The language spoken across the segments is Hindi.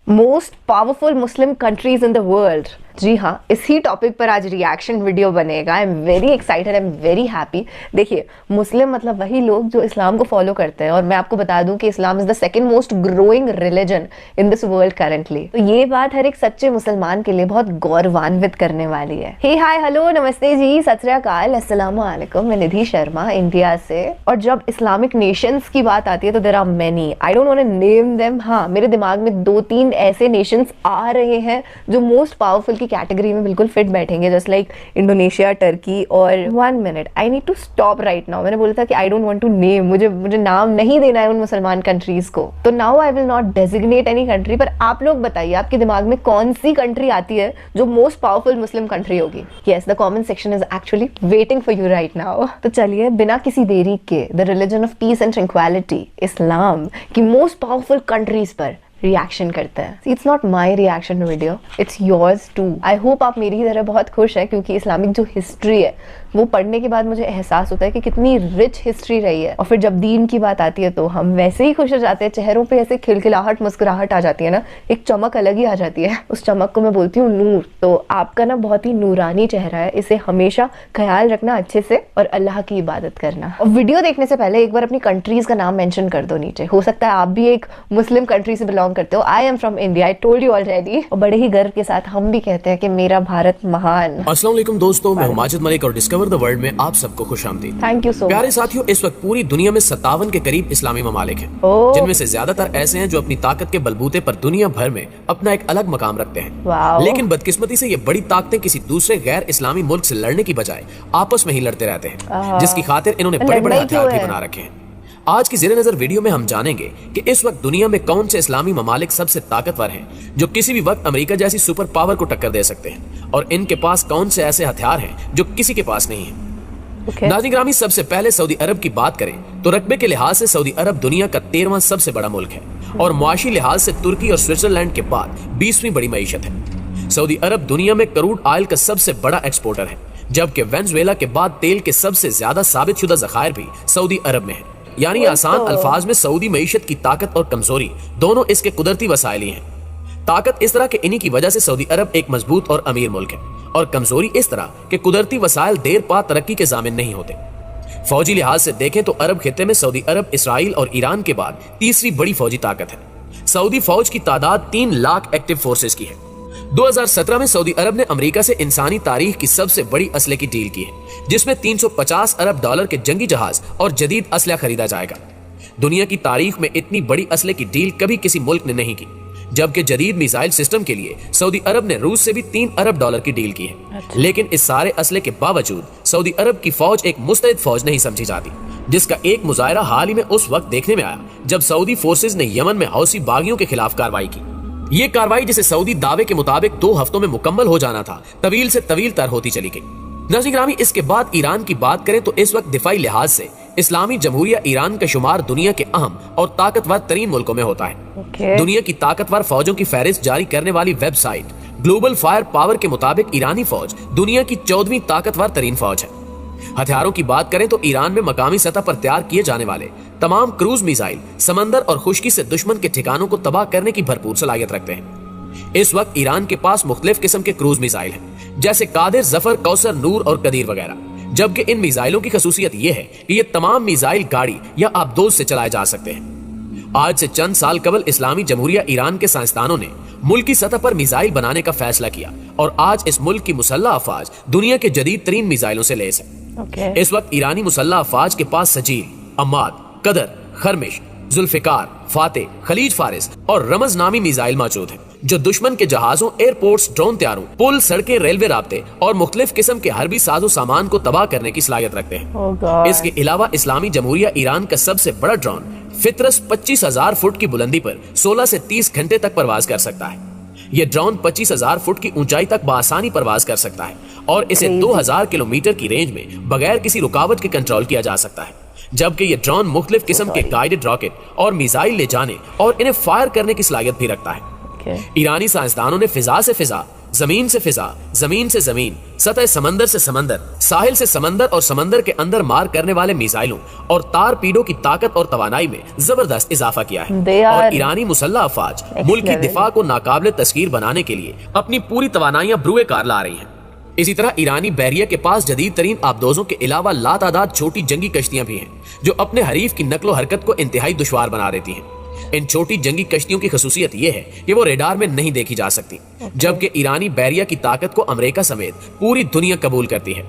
Most powerful Muslim countries in the world. जी हाँ, इसी टॉपिक पर आज रिएक्शन वीडियो बनेगा। I am very excited, I am very happy. देखिए, मुस्लिम मतलब वही लोग जो इस्लाम को फॉलो करते हैं, और मैं आपको बता दूं कि Islam is the second most growing religion in this world currently. तो ये बात हर एक सच्चे मुसलमान के लिए बहुत गौरवान्वित करने वाली है। हे हाय हेलो नमस्ते जी, सत श्री अकाल, अस्सलाम वालेकुम। मैं निधि शर्मा इंडिया से। और जब इस्लामिक नेशंस की बात आती है तो there are many, I don't want to name them. हाँ, मेरे दिमाग में 2-3 ऐसे नेशंस आ रहे हैं जो मोस्ट पावरफुल कैटेगरी में बिल्कुल फिट बैठेंगे, जस्ट लाइक इंडोनेशिया, टर्की। और 1 minute, I need to stop right now. मैंने बोला था कि I don't want to name, मुझे नाम नहीं देना है उन मुसलमान कंट्रीज को। तो now I will not designate any country, पर आप लोग बताइए आपके दिमाग में कौन सी कंट्री आती है जो मोस्ट पावरफुल मुस्लिम कंट्री होगी। Yes, the comment section is actually waiting for you right now. तो चलिए बिना किसी देरी के the religion of peace and tranquility Islam की मोस्ट पावरफुल कंट्रीज पर रिएक्शन करते हैं। It's not my reaction video, it's yours too. I hope आप मेरी तरह बहुत खुश हैं, क्योंकि इस्लामिक जो हिस्ट्री है वो पढ़ने के बाद मुझे एहसास होता है कि कितनी रिच हिस्ट्री रही है। और फिर जब दीन की बात आती है तो हम वैसे ही खुश हो जाते हैं, चेहरों पे ऐसे खिलखिलाहट, मुस्कुराहट आ जाती है ना, एक चमक अलग ही आ जाती है। उस चमक को मैं बोलती हूँ नूर। तो आपका ना बहुत ही नूरानी चेहरा है, इसे हमेशा ख्याल रखना अच्छे से और अल्लाह की इबादत करना। और वीडियो देखने से पहले एक बार अपनी कंट्रीज का नाम मेंशन कर दो नीचे। हो सकता है आप भी एक मुस्लिम कंट्री से बिलोंग करते हो। I am from India, I told you already. और बड़े ही गर्व के साथ हम भी कहते हैं कि मेरा भारत महान। अस्सलाम वालेकुम दोस्तों, मैं हूं माजिद मलिक और डिस्कवर द वर्ल्ड में आप सबको खुशामदीद। Thank you so much. प्यारे साथियों, इस वक्त पूरी दुनिया में 57 के करीब इस्लामी ममालिक हैं, जिनमें से ज्यादातर ऐसे हैं जो अपनी ताकत के बलबूते पर दुनिया भर में अपना एक अलग मकाम रखते हैं। लेकिन बदकिस्मती से ये बड़ी ताकतें किसी दूसरे गैर इस्लामी मुल्क से लड़ने की बजाय आपस में ही लड़ते रहते हैं, जिसकी खातिर इन्होंने बड़े बड़े हथियार भी बना रखे हैं। आज की ज़ेरे नजर वीडियो में हम जानेंगे कि इस वक्त दुनिया में कौन से इस्लामी ममालिक सबसे ताकतवर हैं, जो किसी भी वक्त अमेरिका जैसी सुपर पावर को टक्कर दे सकते हैं, और इनके पास कौन से ऐसे हथियार हैं जो किसी के पास नहीं है। नाज़रीन ग्रामी, सबसे पहले सऊदी अरब की बात करें तो रकबे के लिहाज से सऊदी अरब दुनिया का 13वां सबसे बड़ा मुल्क है, और मुआशी लिहाज से तुर्की और स्विट्जरलैंड के बाद 20वीं बड़ी मईशत है। सऊदी अरब दुनिया में क्रूड ऑयल का सबसे बड़ा एक्सपोर्टर है, जबकि वेनेजुएला के बाद तेल के सबसे ज्यादा साबित शुदा जखायर भी सऊदी अरब में है। यानी आसान अल्फाज में सऊदी मईशत की ताकत और कमजोरी दोनों इसके कुदरती वसाइल ही हैं। ताकत इस तरह के इन्हीं की वजह से सऊदी अरब एक मजबूत और अमीर मुल्क है, और कमजोरी इस तरह के कुदरती वसाइल देर पा तरक्की के जामिन नहीं होते। फौजी लिहाज से देखें तो अरब खित्ते में सऊदी अरब, इसराइल और ईरान के बाद तीसरी बड़ी फौजी ताकत है। सऊदी फौज की तादाद 3 लाख एक्टिव फोर्सेस की है। 2017 में सऊदी अरब ने अमेरिका से इंसानी तारीख की सबसे बड़ी असले की डील की है, जिसमें 350 अरब डॉलर के जंगी जहाज और जदीद असला खरीदा जाएगा। दुनिया की तारीख में इतनी बड़ी असले की डील कभी किसी मुल्क ने नहीं की, जबकि जदीद मिसाइल सिस्टम के लिए सऊदी अरब ने रूस से भी 3 अरब डॉलर की डील की है। लेकिन इस सारे असले के बावजूद सऊदी अरब की फौज एक मुस्तैद फौज नहीं समझी जाती, जिसका एक मुजाहरा हाल ही में उस वक्त देखने में आया जब सऊदी फोर्सेज ने यमन में हौसी बागियों के खिलाफ कार्रवाई की। ये कार्रवाई, जिसे सऊदी दावे के मुताबिक 2 हफ्तों में मुकम्मल हो जाना था, तवील से तवील तर होती चली गई। नाज़रीन ग्रामी, इसके बाद ईरान की बात करें तो इस वक्त दिफाई लिहाज से इस्लामी जमहूरिया ईरान का शुमार दुनिया के अहम और ताकतवर तरीन मुल्कों में होता है। दुनिया की ताकतवर फौजों की फहरिस्त जारी करने वाली वेबसाइट ग्लोबल फायर पावर के मुताबिक ईरानी फौज दुनिया की 14वीं ताकतवर तरीन फौज है। हथियारों की बात करें तो ईरान में मकामी सतह पर तैयार किए जाने वाले तमाम क्रूज मिसाइल समंदर और खुश्की से दुश्मन के ठिकानों को तबाह करने की भरपूर सलाहियत रखते हैं। इस वक्त ईरान के पास मुख्तलिफ किस्म के क्रूज मिसाइल हैं, जैसे कादिर, जफर, कौसर, नूर और कदीर वगैरह, जबकि इन मिसाइलों की खसूसियत यह है कि ये तमाम मिसाइल गाड़ी या आबदोज से चलाए जा सकते हैं। आज से चंद साल कबल इस्लामी जमहूरिया ईरान के साइंसदानों ने मुल्क की सतह पर मिसाइल बनाने का फैसला किया, और आज इस मुल्क की मुसल्लह अफवाज दुनिया के जदीद तरीन मिसाइलों से लैस है। इस वक्त ईरानी मुसल्लह अफवाज के पास सजील, अम्माद, कदर, खरमिश, जुल्फिकार, फाते, खलीज फारिस और रमज नामी मिसाइल मौजूद हैं, जो दुश्मन के जहाजों, एयरपोर्ट्स, ड्रोन त्यारों, पुल, सड़कें, रेलवे राब्ते और मुख्तलिफ किस्म के हरबी साजो सामान को तबाह करने की सलाहियत रखते हैं। इसके अलावा इस्लामी जमहूरिया ईरान का सबसे बड़ा ड्रोन फितरस 25,000 फुट की बुलंदी पर 16 से 30 घंटे तक परवाज कर सकता है। यह ड्रोन 25,000 फुट की ऊंचाई तक बआसानी परवाज कर सकता है, और इसे 2000 किलोमीटर की रेंज में बगैर किसी रुकावट के कंट्रोल किया जा सकता है। जबकि ये ड्रोन मुख्तलिफ किस्म के गाइडेड रॉकेट और मिसाइल ले जाने और इन्हें फायर करने की सलाहियत भी रखता है। ईरानी साइंसदानों ने फिजा से फिजा, जमीन से फिजा, जमीन से जमीन, सतह समंदर से समंदर, साहिल से समंदर और समंदर के अंदर मार करने वाले मिसाइलों और तारपीडों की ताकत और तवानाई में जबरदस्त इजाफा किया है। और ईरानी मुसल्लह अफवाज मुल्क की दिफा को नाकाबिले तस्खीर बनाने के लिए अपनी पूरी तवानाइयां ब्रुए कार ला रही हैं। इसी तरह ईरानी बहरिया के पास जदीद तरीन आबदोजों के अलावा लातादाद छोटी जंगी कश्तियां भी हैं जो अपने हरीफ की नकलो हरकत को इंतहाई दुश्वार बना देती हैं। इन छोटी जंगी कश्तियों की खसूसियत यह है कि वो रेडार में नहीं देखी जा सकती, जबकि ईरानी बहरिया की ताकत को अमेरिका समेत पूरी दुनिया कबूल करती है।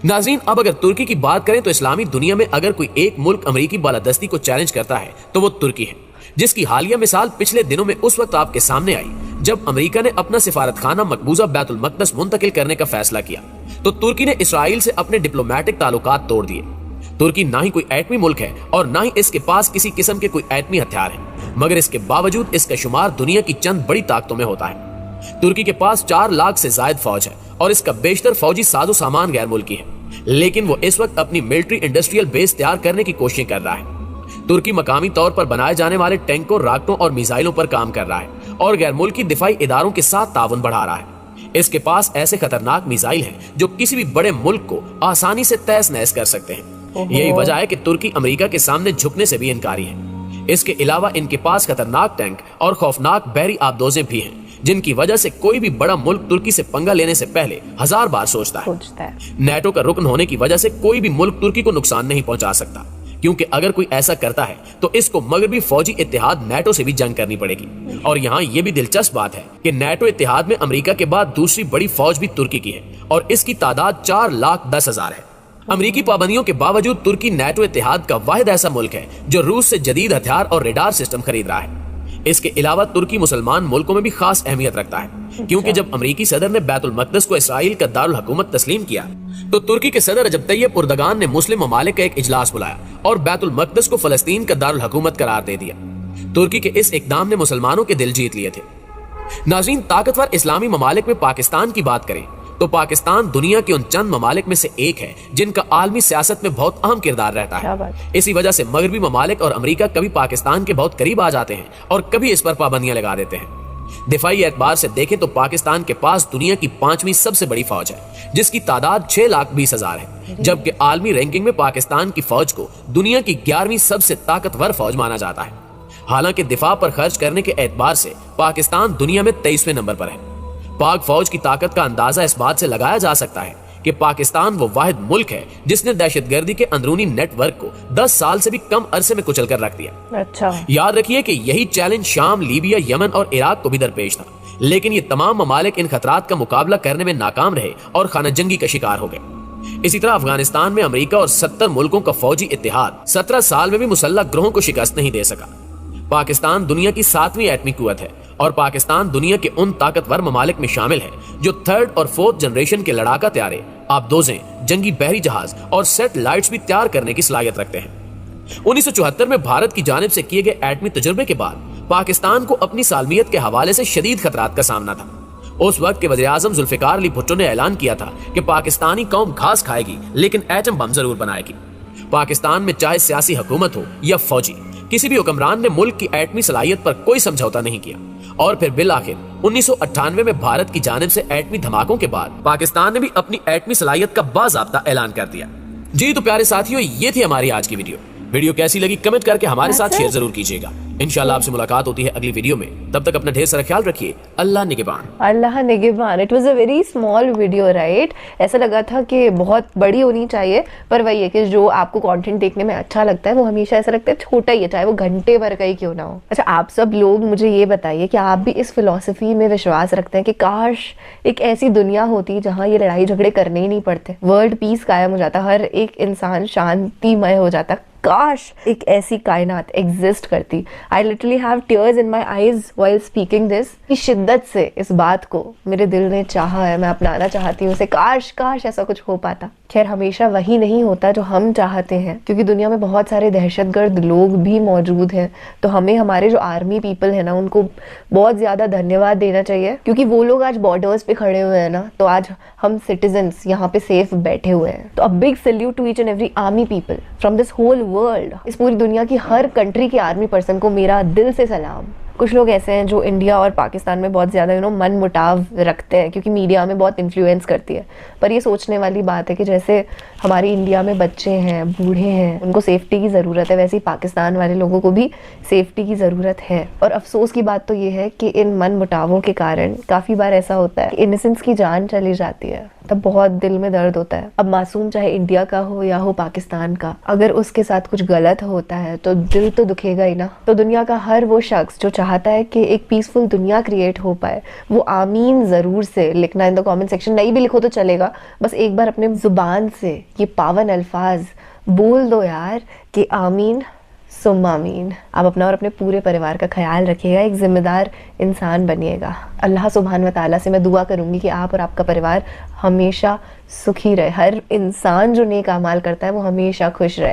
नाज़रीन, अब अगर तुर्की की बात करें तो इस्लामी दुनिया में अगर कोई एक मुल्क अमेरिकी बालादस्ती को चैलेंज करता है तो वो तुर्की है, जिसकी हालिया मिसाल पिछले दिनों में उस वक्त आपके सामने आई जब अमेरिका ने अपना सिफारत खाना मकबूजा बैतुल मक़दस मुंतकिल करने का फैसला किया तो तुर्की ने इसराइल से अपने डिप्लोमेटिक ताल्लुकात तोड़ दिए। तुर्की ना ही कोई एटमी मुल्क है और ना ही इसके पास किसी किस्म के कोई एटमी हथियार है, मगर इसके बावजूद इसका शुमार दुनिया की चंद बड़ी ताकतों में होता है। तुर्की के पास 4 लाख से जायद फौज है और इसका बेशतर फौजी साजो सामान गैर मुल्की है, लेकिन वो इस वक्त अपनी मिलिट्री इंडस्ट्रियल बेस तैयार करने की कोशिश कर रहा है। तुर्की मकामी तौर पर बनाए जाने वाले टैंकों, राकेटों और मिसाइलों पर काम कर रहा है और गैर मुल्की दिफाई इदारों के साथ ताउन बढ़ा रहा है। इसके पास ऐसे खतरनाक मिसाइल हैं जो किसी भी बड़े मुल्क को आसानी से तहस नहस कर सकते हैं। यही वजह है कि तुर्की अमेरिका के सामने झुकने से भी इनकारी है। इसके अलावा इनके पास खतरनाक टैंक और खौफनाक बहरी आबदोजें भी हैं, जिनकी वजह से कोई भी बड़ा मुल्क तुर्की से पंगा लेने से पहले 1000 बार सोचता है। नेटो का रुकन होने की वजह से कोई भी मुल्क तुर्की को नुकसान नहीं पहुंचा सकता, क्योंकि अगर कोई ऐसा करता है तो इसको मगरबी फौजी इत्तेहाद नेटो से भी जंग करनी पड़ेगी। और यहाँ ये भी दिलचस्प बात है कि नेटो इत्तेहाद में अमेरिका के बाद दूसरी बड़ी फौज भी तुर्की की है और इसकी तादाद 4,10,000 है। अमेरिकी पाबंदियों के बावजूद तुर्की नेटो इत्तेहाद का वाहिद ऐसा मुल्क है जो रूस से जदीद हथियार और रेडार सिस्टम खरीद रहा है। इसके अलावा तुर्की मुसलमान मुल्कों में भी खास अहमियत रखता है, क्योंकि जब अमेरिकी सदर ने बैतुल मक़दस को इसराइल का दारुल हुकूमत तस्लीम किया तो तुर्की के सदर रजब तैयब उर्दगान ने मुस्लिम ममालिक का एक इजलास बुलाया और बैतुल मक़दस को फलस्तीन का दारुल हुकूमत करार दे दिया। तुर्की के इस इकदाम ने मुसलमानों के दिल जीत लिए थे। नाज़रीन, ताकतवर इस्लामी ममालिक में पाकिस्तान की बात करें तो पाकिस्तान दुनिया के उन चंद ममालिक में से एक है जिनका आलमी सियासत में बहुत अहम किरदार रहता है। इसी वजह से मगरबी ममालिक और अमेरिका कभी पाकिस्तान के बहुत करीब आ जाते हैं और कभी इस पर पाबंदियां लगा देते हैं। दिफाई एतबार से देखें तो पाकिस्तान के पास दुनिया की 5वीं सबसे बड़ी फौज है, जिसकी तादाद 6,20,000 है, जबकि आलमी रैंकिंग में पाकिस्तान की फौज को दुनिया की 11वीं सबसे ताकतवर फौज माना जाता है। हालांकि दिफा पर खर्च करने के एतबार से पाकिस्तान दुनिया में 23वें नंबर पर है। पाक फौज की ताकत का अंदाजा इस बात से लगाया जा सकता है कि पाकिस्तान वो वाहिद मुल्क है जिसने दहशतगर्दी के अंदरूनी नेटवर्क को 10 साल से भी कम अरसे में कुचल कर रख दिया। अच्छा, याद रखिए कि यही चैलेंज शाम, लीबिया, यमन और इराक को भी दरपेश था, लेकिन ये तमाम ममालिक इन खतरात का मुकाबला करने में नाकाम रहे और खाना जंगी का शिकार हो गए। इसी तरह अफगानिस्तान में अमेरिका और 70 मुल्कों का फौजी इत्तेहाद 17 साल में भी मुसल्लह ग्रोहों को शिकस्त नहीं दे सका। पाकिस्तान दुनिया की 7वीं एटमी कुव्वत है और पाकिस्तान दुनिया के उन ताकतवर ममालिक में शामिल है जो 3rd और 4th जनरेशन के लड़ाका तैयारे, आबदोजें, जंगी बहरी जहाज और सैटेलाइट्स भी तैयार करने की सलाहियत रखते हैं। 1974 में भारत की जानिब से किए गए एटमी तजुर्बे के बाद पाकिस्तान को अपनी सालमियत के हवाले से शदीद खतरात का सामना था। उस वक्त के वज़ीर आज़म जुल्फ़िकार अली भुट्टो ने ऐलान किया था कि पाकिस्तानी कौम घास खाएगी लेकिन एटम बम जरूर बनाएगी। पाकिस्तान में चाहे सियासी हुकूमत हो या फौजी, किसी भी हुक्मरान ने मुल्क की एटमी सलाहियत पर कोई समझौता नहीं किया और फिर बिल आखिर 1998 में भारत की जानिब से एटमी धमाकों के बाद पाकिस्तान ने भी अपनी एटमी सलाहियत का बाज़ाब्ता ऐलान कर दिया। जी तो प्यारे साथियों, ये थी हमारी आज की वीडियो कैसी लगी कमेंट करके हमारे साथ शेयर जरूर कीजिएगा। इंशाल्लाह आपसे मुलाकात होती है अगली वीडियो में। तब तक अपना ढेर सारा ख्याल रखिए। अल्लाह निगहबान। अल्लाह निगहबान। It was a very small video, right? ऐसा लगा था कि बहुत बड़ी होनी चाहिए, पर वही है कि जो आपको कंटेंट देखने में अच्छा लगता है वो हमेशा ऐसा लगता है छोटा ही है, चाहे वो घंटे भर का ही क्यों ना हो। अच्छा, आप सब लोग मुझे ये बताइए कि आप भी इस फिलॉसफी में विश्वास रखते हैं कि काश एक ऐसी दुनिया होती जहाँ ये लड़ाई झगड़े करने ही नहीं पड़ते, वर्ल्ड पीस कायम हो जाता, हर एक इंसान शांतिमय हो जाता। काश एक ऐसी कायनात एग्जिस्ट करती। I literally have tears in my eyes while speaking this. इस शिद्दत से इस बात को मेरे दिल ने चाहा है, मैं अपनाना चाहती हूँ उसे। काश काश ऐसा कुछ हो पाता। खैर, हमेशा वही नहीं होता जो हम चाहते हैं, क्योंकि दुनिया में बहुत सारे दहशतगर्द लोग भी मौजूद हैं। तो हमें हमारे जो आर्मी पीपल है ना, उनको बहुत ज्यादा धन्यवाद देना चाहिए, क्योंकि वो लोग आज बॉर्डर्स पे खड़े हुए हैं ना, तो आज हम सिटीजन्स यहाँ पे सेफ बैठे हुए हैं। तो a big salute to each and every army people from this whole world. इस पूरी दुनिया की हर कंट्री के आर्मी पर्सन को मेरा दिल से सलाम। कुछ लोग ऐसे हैं जो इंडिया और पाकिस्तान में बहुत ज़्यादा मन मुटाव रखते हैं क्योंकि मीडिया में बहुत इन्फ्लुएंस करती है। पर ये सोचने वाली बात है कि जैसे हमारी इंडिया में बच्चे हैं, बूढ़े हैं, उनको सेफ्टी की ज़रूरत है, वैसे ही पाकिस्तान वाले लोगों को भी सेफ्टी की ज़रूरत है। और अफसोस की बात तो ये है कि इन मन मुटावों के कारण काफ़ी बार ऐसा होता है कि इनोसेंस की जान चली जाती है, तब बहुत दिल में दर्द होता है। अब मासूम चाहे इंडिया का हो या हो पाकिस्तान का, अगर उसके साथ कुछ गलत होता है तो दिल तो दुखेगा ही ना। तो दुनिया का हर वो शख्स जो चाहता है कि एक पीसफुल दुनिया क्रिएट हो पाए, वो आमीन ज़रूर से लिखना इन द कमेंट सेक्शन। नहीं भी लिखो तो चलेगा, बस एक बार अपने ज़ुबान से ये पावन अल्फाज बोल दो यार कि आमीन सुम्मा आमीन। आप अपना और अपने पूरे परिवार का ख्याल रखिएगा, एक जिम्मेदार इंसान बनिएगा। अल्लाह सुब्हान व तआला से मैं दुआ करूंगी कि आप और आपका परिवार हमेशा सुखी रहे। हर इंसान जो नेक अमाल करता है वो हमेशा खुश रहे।